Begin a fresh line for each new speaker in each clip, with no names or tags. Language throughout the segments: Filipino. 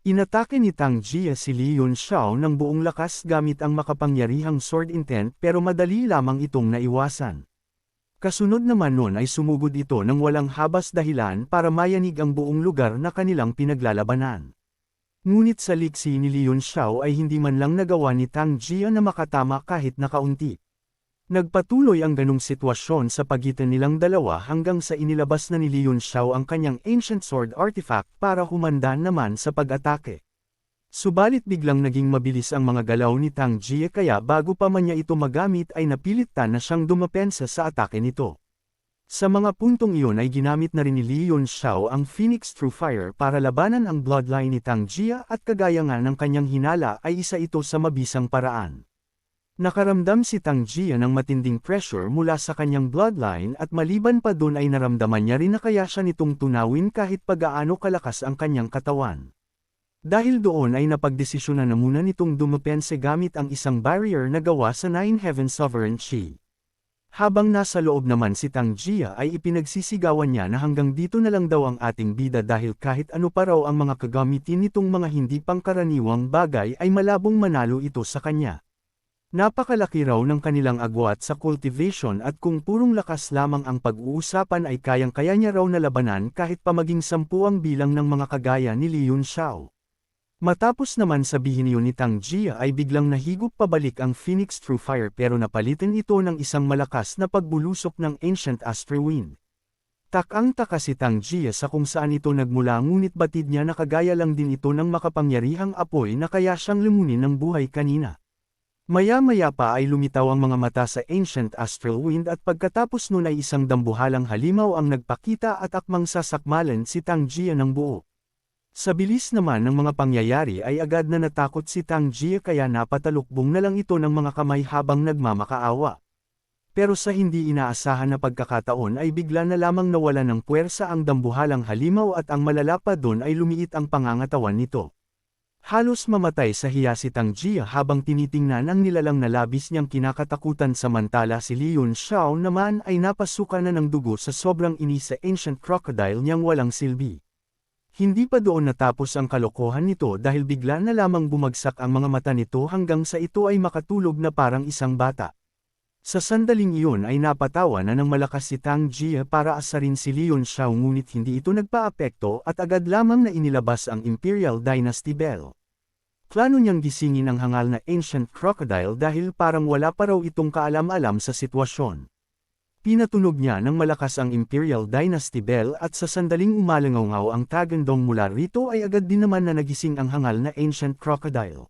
Inatake ni Tang Jia si Li Yunxiao ng buong lakas gamit ang makapangyarihang sword intent pero madali lamang itong naiwasan. Kasunod naman nun ay sumugod ito ng walang habas dahilan para mayanig ang buong lugar na kanilang pinaglalabanan. Ngunit sa liksi ni Li Yunxiao ay hindi man lang nagawa ni Tang Jia na makatama kahit na kaunti. Nagpatuloy ang ganung sitwasyon sa pagitan nilang dalawa hanggang sa inilabas na ni Li Yunxiao ang kanyang ancient sword artifact para humanda naman sa pag-atake. Subalit biglang naging mabilis ang mga galaw ni Tang Jia kaya bago pa man niya ito magamit ay napilitan na siyang dumapensa sa atake nito. Sa mga puntong iyon ay ginamit na rin ni Li Yunxiao ang Phoenix True Fire para labanan ang bloodline ni Tang Jia at kagaya nga ng kanyang hinala ay isa ito sa mabisang paraan. Nakaramdam si Tang Jia ng matinding pressure mula sa kanyang bloodline at maliban pa dun ay naramdaman niya rin na kaya siya nitong tunawin kahit pagaano kalakas ang kanyang katawan. Dahil doon ay napagdesisyonan na muna nitong dumapense gamit ang isang barrier na gawa sa Nine Heaven Sovereign Chi. Habang nasa loob naman si Tang Jia ay ipinagsisigawan niya na hanggang dito na lang daw ang ating bida dahil kahit ano pa raw ang mga kagamitin nitong mga hindi pangkaraniwang bagay ay malabong manalo ito sa kanya. Napakalaki raw ng kanilang agwat sa cultivation at kung purong lakas lamang ang pag-uusapan ay kayang-kaya niya raw nalabanan kahit pa maging 10 ang bilang ng mga kagaya ni Li Yunxiao. Matapos naman sabihin yun ni Tang Jia ay biglang nahigop pabalik ang Phoenix True Fire pero napalitan ito ng isang malakas na pagbulusok ng Ancient Astral Wind. Takang-taka si Tang Jia sa kung saan ito nagmula ngunit batid niya na kagaya lang din ito ng makapangyarihang apoy na kaya siyang lumunin ng buhay kanina. Maya-maya pa ay lumitaw ang mga mata sa Ancient Astral Wind at pagkatapos nun ay isang dambuhalang halimaw ang nagpakita at akmang sasakmalan si Tang Jia ng buo. Sa bilis naman ng mga pangyayari ay agad na natakot si Tang Jia kaya napatalukbong na lang ito ng mga kamay habang nagmamakaawa. Pero sa hindi inaasahan na pagkakataon ay bigla na lamang nawala ng puwersa ang dambuhalang halimaw at ang malala pa dun ay lumiit ang pangangatawan nito. Halos mamatay sa hiya si Tang Jia habang tinitingnan ang nilalang na labis niyang kinakatakutan samantala si Li Yunxiao naman ay napasukan na ng dugo sa sobrang inis sa ancient crocodile niyang walang silbi. Hindi pa doon natapos ang kalokohan nito dahil bigla na lamang bumagsak ang mga mata nito hanggang sa ito ay makatulog na parang isang bata. Sa sandaling iyon ay napatawa na ng malakas si Tang Jia para asarin si Li Yunxiao ngunit hindi ito nagpaapekto at agad lamang na inilabas ang Imperial Dynasty Bell. Plano niyang gisingin ang hangal na Ancient Crocodile dahil parang wala pa raw itong kaalam-alam sa sitwasyon. Pinatunog niya ng malakas ang Imperial Dynasty Bell at sa sandaling umalangaw ang Tagandong mula rito ay agad din naman na nagising ang hangal na Ancient Crocodile.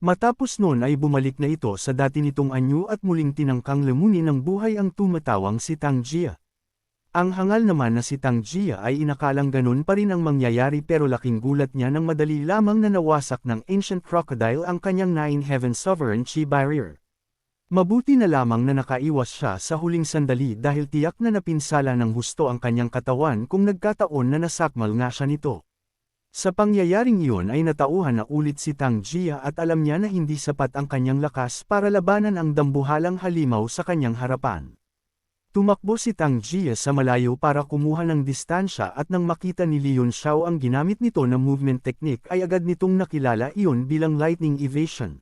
Matapos nun ay bumalik na ito sa dati nitong anyo at muling tinangkang lamunin ng buhay ang tumatawang si Tang Jia. Ang hangal naman na si Tang Jia ay inakalang ganun pa rin ang mangyayari pero laking gulat niya nang madali lamang na nawasak ng Ancient Crocodile ang kanyang Nine Heaven Sovereign Chi Barrier. Mabuti na lamang na nakaiwas siya sa huling sandali dahil tiyak na napinsala ng husto ang kanyang katawan kung nagkataon na nasakmal nga siya nito. Sa pangyayaring iyon ay natauhan na ulit si Tang Jia at alam niya na hindi sapat ang kanyang lakas para labanan ang dambuhalang halimaw sa kanyang harapan. Tumakbo si Tang Jia sa malayo para kumuha ng distansya at nang makita ni Li Yunxiao ang ginamit nito na movement technique ay agad nitong nakilala iyon bilang lightning evasion.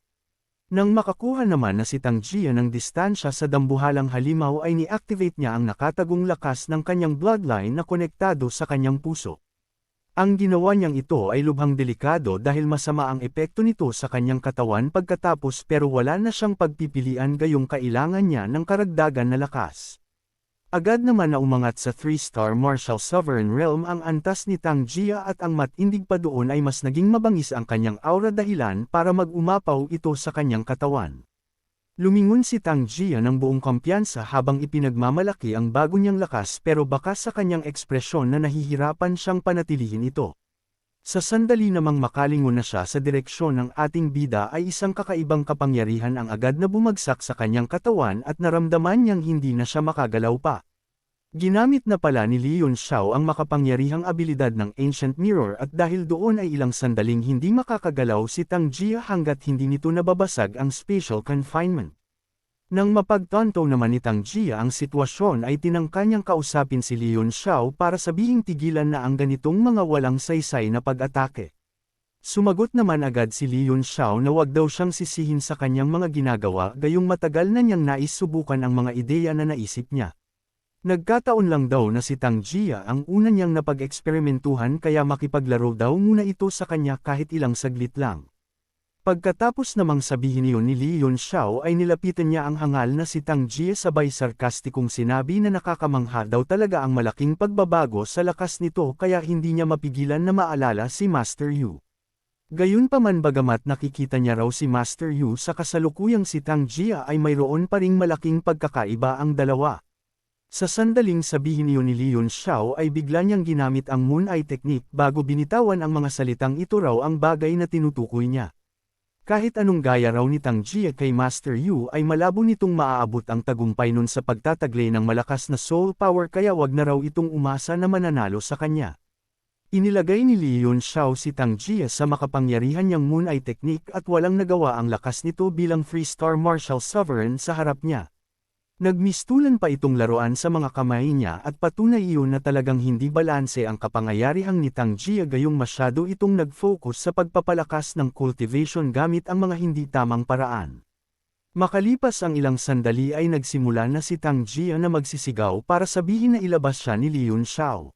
Nang makakuha naman na si Tang Jia ng distansya sa dambuhalang halimaw ay ni-activate niya ang nakatagong lakas ng kanyang bloodline na konektado sa kanyang puso. Ang ginawa niyang ito ay lubhang delikado dahil masama ang epekto nito sa kanyang katawan pagkatapos pero wala na siyang pagpipilian gayong kailangan niya ng karagdagan na lakas. Agad naman na umangat sa 3-star Martial Sovereign Realm ang antas ni Tang Jia at ang matindig pa doon ay mas naging mabangis ang kanyang aura dahilan para mag-umapaw ito sa kanyang katawan. Lumingon si Tang Jia ng buong kumpiyansa habang ipinagmamalaki ang bago niyang lakas pero baka sa kanyang ekspresyon na nahihirapan siyang panatilihin ito. Sa sandali namang makalingon na siya sa direksyon ng ating bida ay isang kakaibang kapangyarihan ang agad na bumagsak sa kanyang katawan at naramdaman niyang hindi na siya makagalaw pa. Ginamit na pala ni Li Yunxiao ang makapangyarihang abilidad ng Ancient Mirror at dahil doon ay ilang sandaling hindi makakagalaw si Tang Jia hanggat hindi nito nababasag ang spatial confinement. Nang mapagtanto naman ni Tang Jia ang sitwasyon ay tinangka niyang kausapin si Li Yunxiao para sabihing tigilan na ang ganitong mga walang saysay na pag-atake. Sumagot naman agad si Li Yunxiao na wag daw siyang sisihin sa kanyang mga ginagawa gayong matagal na niyang nais subukan ang mga ideya na naisip niya. Nagkataon lang daw na si Tang Jia ang una niyang napag-eksperimentuhan kaya makipaglaro daw muna ito sa kanya kahit ilang saglit lang. Pagkatapos namang sabihin iyon ni Li Yunxiao ay nilapitan niya ang hangal na si Tang Jia sabay sarkastikong sinabi na nakakamangha daw talaga ang malaking pagbabago sa lakas nito kaya hindi niya mapigilan na maalala si Master Yu. Gayunpaman bagamat nakikita niya raw si Master Yu sa kasalukuyang si Tang Jia ay mayroon pa ring malaking pagkakaiba ang dalawa. Sa sandaling sabihin iyon ni Li Yunxiao ay bigla niyang ginamit ang Moon Eye Technique bago binitawan ang mga salitang ito raw ang bagay na tinutukoy niya. Kahit anong gaya raw ni Tang Jia kay Master Yu ay malabo nitong maaabot ang tagumpay nun sa pagtataglay ng malakas na soul power kaya wag na raw itong umasa na mananalo sa kanya. Inilagay ni Li Yunxiao si Tang Jia sa makapangyarihan niyang Moon Eye Technique at walang nagawa ang lakas nito bilang Freestar Martial Sovereign sa harap niya. Nagmistulan pa itong laruan sa mga kamay niya at patunay iyon na talagang hindi balanse ang kapangyarihang ni Tang Jia gayong masyado itong nag-focus sa pagpapalakas ng cultivation gamit ang mga hindi tamang paraan. Makalipas ang ilang sandali ay nagsimula na si Tang Jia na magsisigaw para sabihin na ilabas siya ni Li Yunxiao.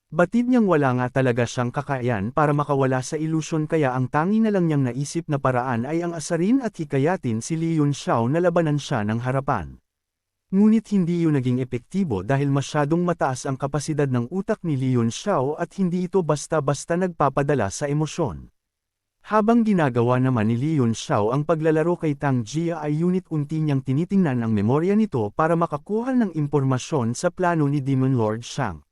Batid niyang wala nga talaga siyang kakayahan para makawala sa ilusyon kaya ang tangi na lang niyang naisip na paraan ay ang asarin at hikayatin si Li Yunxiao na labanan siya ng harapan. Ngunit hindi iyon naging epektibo dahil masyadong mataas ang kapasidad ng utak ni Li Yunxiao at hindi ito basta-basta nagpapadala sa emosyon. Habang ginagawa naman ni Li Yunxiao ang paglalaro kay Tang Jia ay unit-unti niyang tinitingnan ang memorya nito para makakuha ng impormasyon sa plano ni Demon Lord Shang.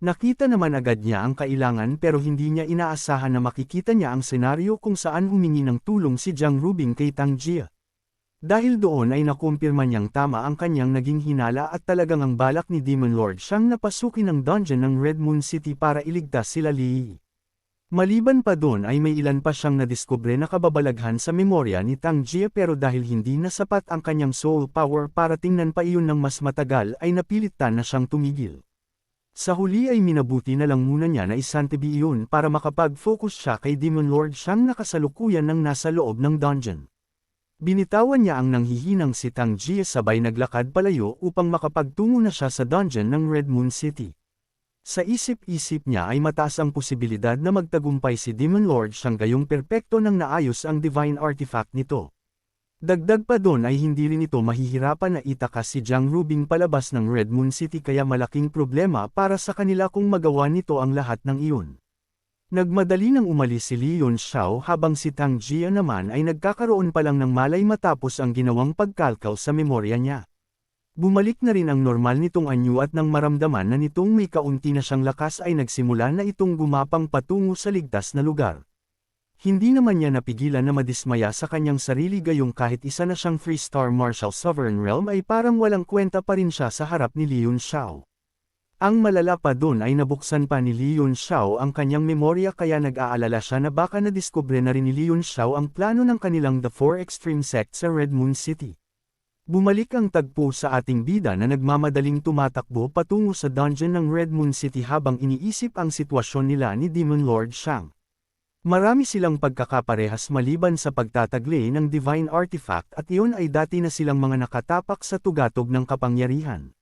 Nakita naman agad niya ang kailangan pero hindi niya inaasahan na makikita niya ang senaryo kung saan humingi ng tulong si Jiang Rubing kay Tang Jia. Dahil doon ay nakumpirma niyang tama ang kanyang naging hinala at talagang ang balak ni Demon Lord Shang na pasukin ang dungeon ng Red Moon City para iligtas sila Li. Maliban pa doon ay may ilan pa siyang nadiskubre na kababalaghan sa memorya ni Tang Jia pero dahil hindi na sapat ang kanyang soul power para tingnan pa iyon ng mas matagal ay napilitan na siyang tumigil. Sa huli ay minabuti na lang muna niya na isantabi iyon para makapag-focus siya kay Demon Lord Shang na kasalukuyan ng nasa loob ng dungeon. Binitawan niya ang nanghihinang si Tang Jia sabay naglakad palayo upang makapagtungo na siya sa dungeon ng Red Moon City. Sa isip-isip niya ay mataas ang posibilidad na magtagumpay si Demon Lord Shang gayong perpekto nang naayos ang divine artifact nito. Dagdag pa doon ay hindi rin ito mahihirapan na itakas si Jiang Rubing palabas ng Red Moon City kaya malaking problema para sa kanila kung magawa nito ang lahat ng iyon. Nagmadali nang umalis si Li Yunxiao habang si Tang Jia naman ay nagkakaroon pa lang ng malay matapos ang ginawang pagkalkaw sa memorya niya. Bumalik na rin ang normal nitong anyo at nang maramdaman na nitong may kaunti na siyang lakas ay nagsimula na itong gumapang patungo sa ligtas na lugar. Hindi naman niya napigilan na madismaya sa kanyang sarili gayong kahit isa na siyang Freestar Martial Sovereign Realm ay parang walang kwenta pa rin siya sa harap ni Li Yunxiao. Ang malala pa doon ay nabuksan pa ni Li Yunxiao ang kanyang memorya kaya nag-aalala siya na baka nadiskubre na rin ni Li Yunxiao ang plano ng kanilang The Four Extreme Sect sa Red Moon City. Bumalik ang tagpo sa ating bida na nagmamadaling tumatakbo patungo sa dungeon ng Red Moon City habang iniisip ang sitwasyon nila ni Demon Lord Shang. Marami silang pagkakaparehas maliban sa pagtataglay ng divine artifact at iyon ay dati na silang mga nakatapak sa tugatog ng kapangyarihan.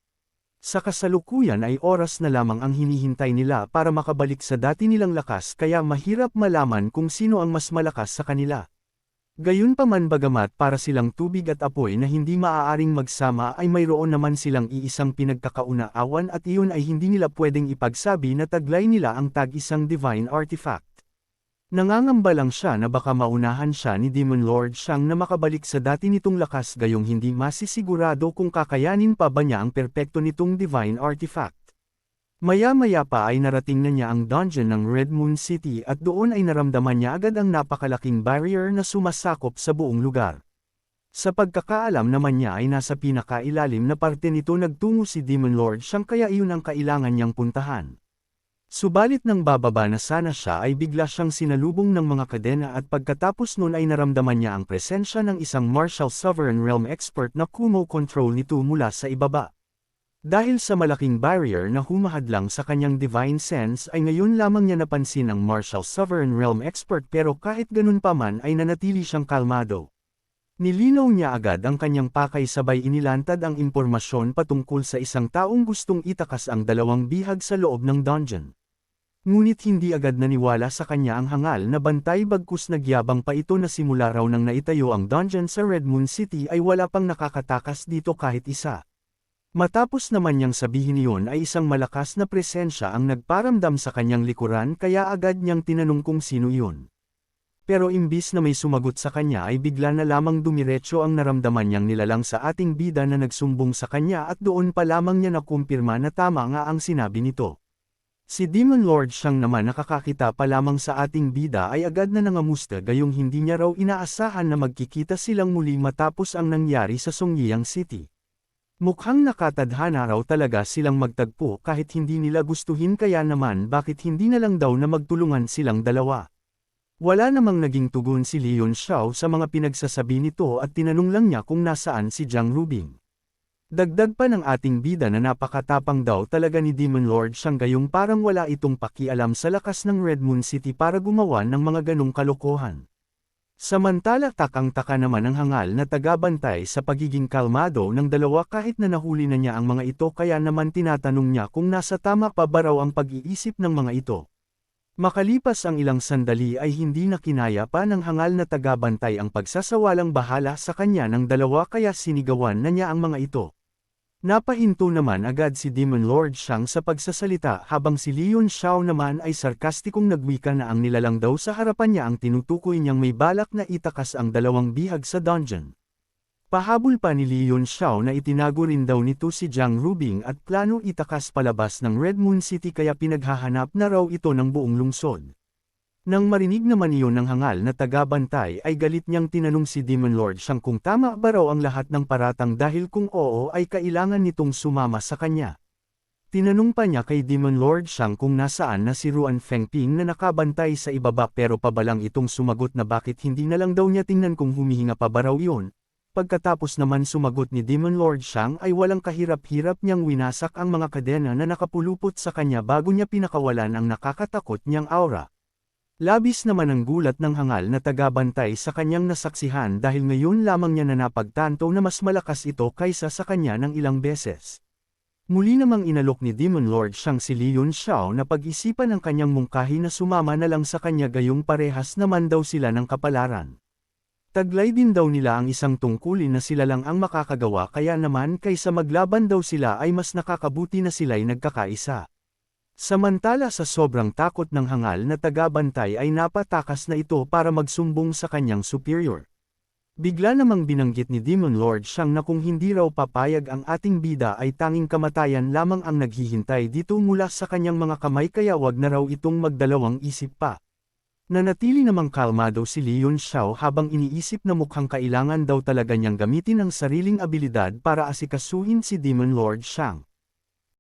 Sa kasalukuyan ay oras na lamang ang hinihintay nila para makabalik sa dati nilang lakas kaya mahirap malaman kung sino ang mas malakas sa kanila. Gayunpaman bagamat para silang tubig at apoy na hindi maaaring magsama ay mayroon naman silang iisang pinagkakaunaawan at iyon ay hindi nila pwedeng ipagsabi na taglay nila ang tag-isang divine artifact. Nangangamba lang siya na baka maunahan siya ni Demon Lord Shang na makabalik sa dati nitong lakas gayong hindi masisigurado kung kakayanin pa ba niya ang perpekto nitong divine artifact. Maya-maya pa ay narating na niya ang dungeon ng Red Moon City at doon ay naramdaman niya agad ang napakalaking barrier na sumasakop sa buong lugar. Sa pagkakaalam naman niya ay nasa pinakailalim na parte nito nagtungo si Demon Lord Shang kaya iyon ang kailangan niyang puntahan. Subalit nang bababa na sana siya ay bigla siyang sinalubong ng mga kadena at pagkatapos nun ay naramdaman niya ang presensya ng isang Martial Sovereign Realm expert na kumo-control nito mula sa ibaba. Dahil sa malaking barrier na humahadlang sa kanyang divine sense ay ngayon lamang niya napansin ang martial sovereign realm expert pero kahit ganun pa man ay nanatili siyang kalmado. Nilinaw niya agad ang kanyang pakay sabay inilantad ang impormasyon patungkol sa isang taong gustong itakas ang dalawang bihag sa loob ng dungeon. Ngunit hindi agad naniwala sa kanya ang hangal na bantay bagkus nagyabang pa ito na simula raw nang naitayo ang dungeon sa Red Moon City ay wala pang nakakatakas dito kahit isa. Matapos naman niyang sabihin iyon ay isang malakas na presensya ang nagparamdam sa kanyang likuran kaya agad niyang tinanong kung sino iyon. Pero imbis na may sumagot sa kanya ay bigla na lamang dumiretso ang naramdaman niyang nilalang sa ating bida na nagsumbong sa kanya at doon pa lamang niya nakumpirma na tama nga ang sinabi nito. Si Demon Lord Shang naman nakakakita pa lamang sa ating bida ay agad na nangamusta gayong hindi niya raw inaasahan na magkikita silang muli matapos ang nangyari sa Songyang City. Mukhang nakatadhana raw talaga silang magtagpo kahit hindi nila gustuhin kaya naman bakit hindi na lang daw na magtulungan silang dalawa. Wala namang naging tugon si Leon Xiao sa mga pinagsasabi nito at tinanong lang niya kung nasaan si Jiang Rubing. Dagdag pa ng ating bida na napakatapang daw talaga ni Demon Lord Shang gayong parang wala itong pakialam sa lakas ng Red Moon City para gumawa ng mga ganong kalokohan. Samantala takang-taka naman ang hangal na tagabantay sa pagiging kalmado ng dalawa kahit na nahuli na niya ang mga ito kaya naman tinatanong niya kung nasa tama pa ba raw ang pag-iisip ng mga ito. Makalipas ang ilang sandali ay hindi na kinaya pa ng hangal na tagabantay ang pagsasawalang bahala sa kanya ng dalawa kaya sinigawan na niya ang mga ito. Napahinto naman agad si Demon Lord Shang sa pagsasalita habang si Leon Xiao naman ay sarkastikong nagwika na ang nilalang daw sa harapan niya ang tinutukoy niyang may balak na itakas ang dalawang bihag sa dungeon. Pahabol pa ni Leon Xiao na itinago rin daw nito si Jiang Rubing at plano itakas palabas ng Red Moon City kaya pinaghahanap na raw ito ng buong lungsod. Nang marinig naman iyon ng hangal na tagabantay ay galit niyang tinanong si Demon Lord Shang kung tama ba raw ang lahat ng paratang dahil kung oo ay kailangan nitong sumama sa kanya. Tinanong pa niya kay Demon Lord Shang kung nasaan na si Ruan Fengping na nakabantay sa ibaba pero pabalang itong sumagot na bakit hindi na lang daw niya tingnan kung humihinga pa ba raw iyon. Pagkatapos naman sumagot ni Demon Lord Shang ay walang kahirap-hirap niyang winasak ang mga kadena na nakapulupot sa kanya bago niya pinakawalan ang nakakatakot niyang aura. Labis naman ang gulat ng hangal na tagabantay sa kanyang nasaksihan dahil ngayon lamang niya na napagtanto na mas malakas ito kaysa sa kanya ng ilang beses. Muli namang inalok ni Demon Lord Shang si Leon Xiao na pag-isipan ang kanyang mungkahi na sumama na lang sa kanya gayong parehas naman daw sila ng kapalaran. Taglay din daw nila ang isang tungkulin na sila lang ang makakagawa kaya naman kaysa maglaban daw sila ay mas nakakabuti na sila'y nagkakaisa. Samantala sa sobrang takot ng hangal na tagabantay ay napatakas na ito para magsumbong sa kanyang superior. Bigla namang binanggit ni Demon Lord Shang na kung hindi raw papayag ang ating bida ay tanging kamatayan lamang ang naghihintay dito mula sa kanyang mga kamay kaya wag na raw itong magdalawang isip pa. Nanatili namang kalmado si Leon Xiao habang iniisip na mukhang kailangan daw talaga niyang gamitin ang sariling abilidad para asikasuhin si Demon Lord Shang.